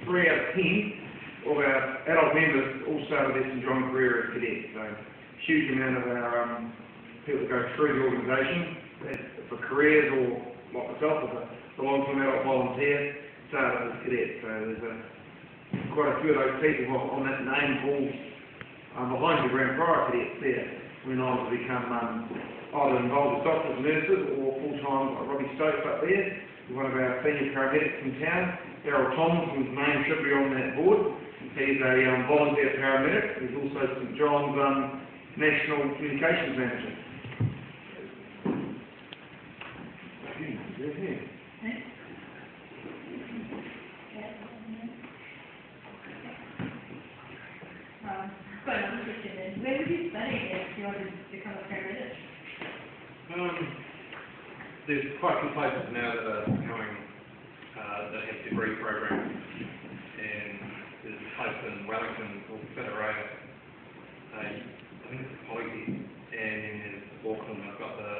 3 out of 10 of our adult members all started their St John career as cadets. So, huge amount of our people that go through the organisation for careers, or like myself, as a long-term adult volunteer, started as cadets. So there's quite a few of those people on that name pool behind the Grand Prior cadets there. Went on to become either involved as doctors, nurses, or full-time, like Robbie Stokes up there, who's one of our senior paramedics in town. Errol Thompson's name should be on that board. He's a volunteer paramedic. He's also St John's National Communications Manager. Quite another question then. Where would you study if you wanted to become a paramedic? There's quite a few places now that are going that have degree programs, and there's a place in Wellington called Whangarei, I think it's Polytech, and then there's Auckland, I've got the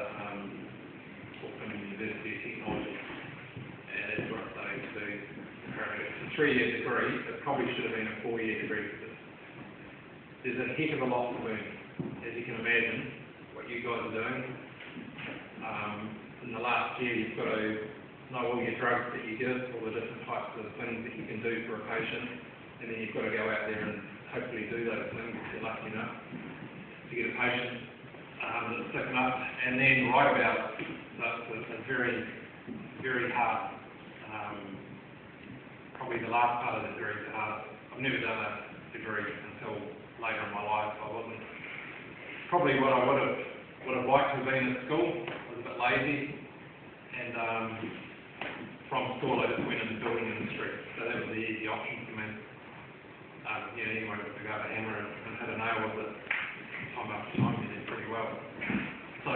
Auckland University of Technology, and that's where I'm studying to do paramedics. It's a 3-year degree. It probably should have been a 4-year degree, because there's a heck of a lot to learn, as you can imagine, what you guys are doing. In the last year, you've got to know all your drugs that you give, all the different types of things that you can do for a patient, and then you've got to go out there and hopefully do those things if you're lucky enough to get a patient that's sick enough, and then write about the very, very hard, probably the last part of the degree is the hardest. I've never done a degree until later in my life. I wasn't probably what I would have liked to have been at school. I was a bit lazy, and from school I just went into the building industry, so that was the easy option for me. Anyone could pick up a hammer and hit a nail with it time after time. You did pretty well. So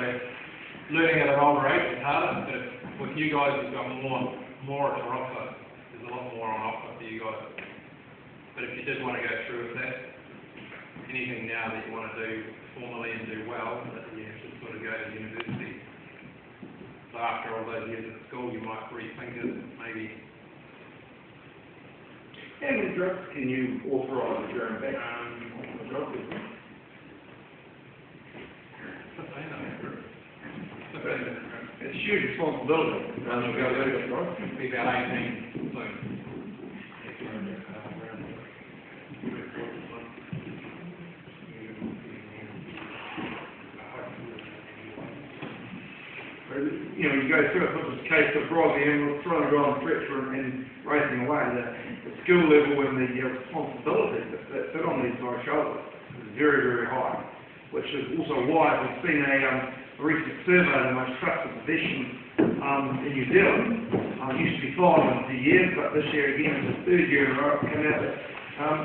learning at an older age is harder, but with you guys you've got more to offer. There's a lot more on offer for you guys. But if you did want to go through with that, anything now that you want to do formally and do well, that you have to sort of go to university. So after all those years at school, you might rethink it, maybe. How many drugs can you authorise during back? Drug business? 15, I think. 15 different drugs. It's a huge responsibility. It'll be about 18 soon. You go through it, such as the case of Robbie and trying to go on stretcher and racing away. The skill level and the responsibility that sit on these guys' shoulders is very, very high, which is also why we've seen a recent survey of the most trusted profession in New Zealand. It used to be 5 in a few years, but this year again it's the 3rd year in a row it's come out that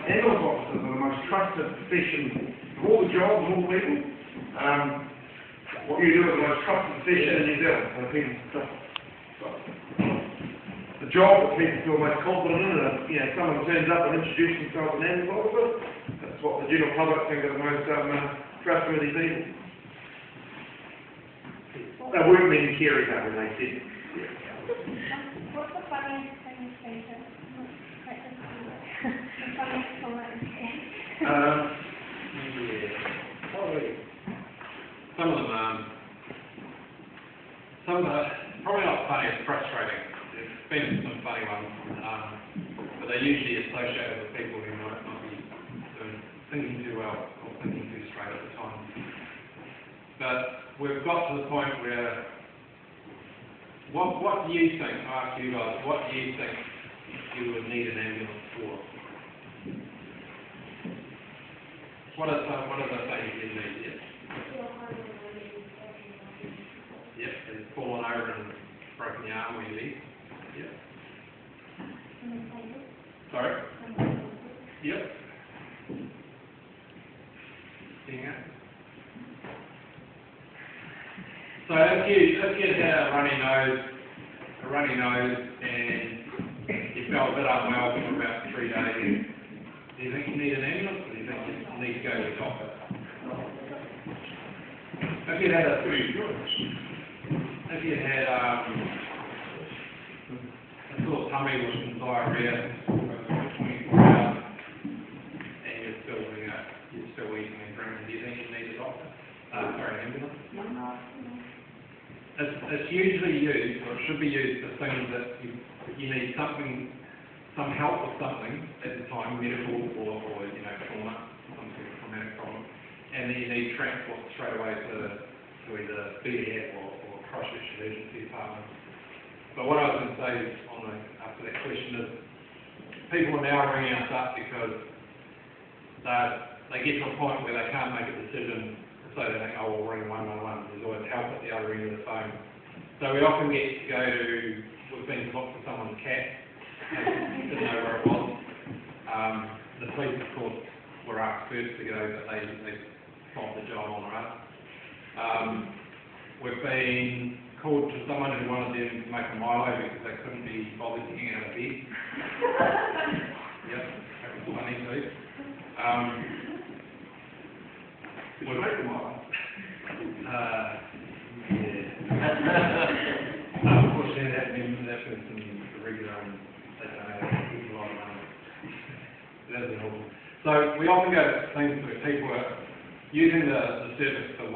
ambulance officers are the most trusted profession of all the jobs and all the people. What you do is the most trusted profession in New Zealand. So the job that people feel most confident in, and someone turns up and introduces themselves as an ambulance officer, that's what the general public think are the most trustworthy people. They weren't being caring about when they said. What's the funniest thing you've seen? The funniest comment you've seen? Probably. Some of them, probably not funny, it's frustrating. There's been some funny ones, but they're usually associated with people who might not be thinking too well or thinking too straight at the time. But we've got to the point where, what do you think, I ask you guys, what do you think you would need an ambulance for? What are the things you need? Yes? Yep, they've fallen over and broken the arm or your leg. Yep. Sorry? Yep. Seeing it? So if you had a runny nose and you felt a bit unwell for about 3 days, do you think you need an ambulance, or do you think you need to go to the doctor? If you had a sore tummy with some diarrhea, it's usually used, or it should be used for things that you need something, some help with something at the time, medical or trauma, some sort of traumatic problem, and then you need transport straight away to either BDF or Christchurch Emergency Department. But what I was going to say after that question is, people are now ringing us up because they get to a point where they can't make a decision, so they think, oh, we'll ring 111, there's always help at the other end of the phone. So we often get to go to, we've been to look for someone's cat, and didn't know where it was. The police, of course, were asked first to go, but they swapped the job on us. We've been called to someone who wanted them to make a Milo because they couldn't be bothered getting out of bed. Yep, that was funny too. Did you make the Milo? Yeah. Unfortunately, that person is a regular and they don't have a lot of money. That's awful. So we often go to things where people are using the service for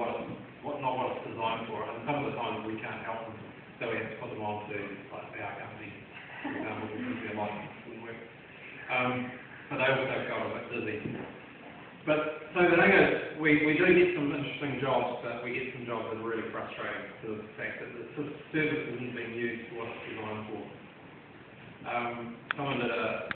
not what it's designed for, and some of the times we can't help them, so we have to put them on to like our company, for example, because their license doesn't work. But they also got a bit busy. But so the thing is, we do get some interesting jobs, but we get some jobs that are really frustrating because of the fact that the service isn't being used for what it's designed for. Someone did a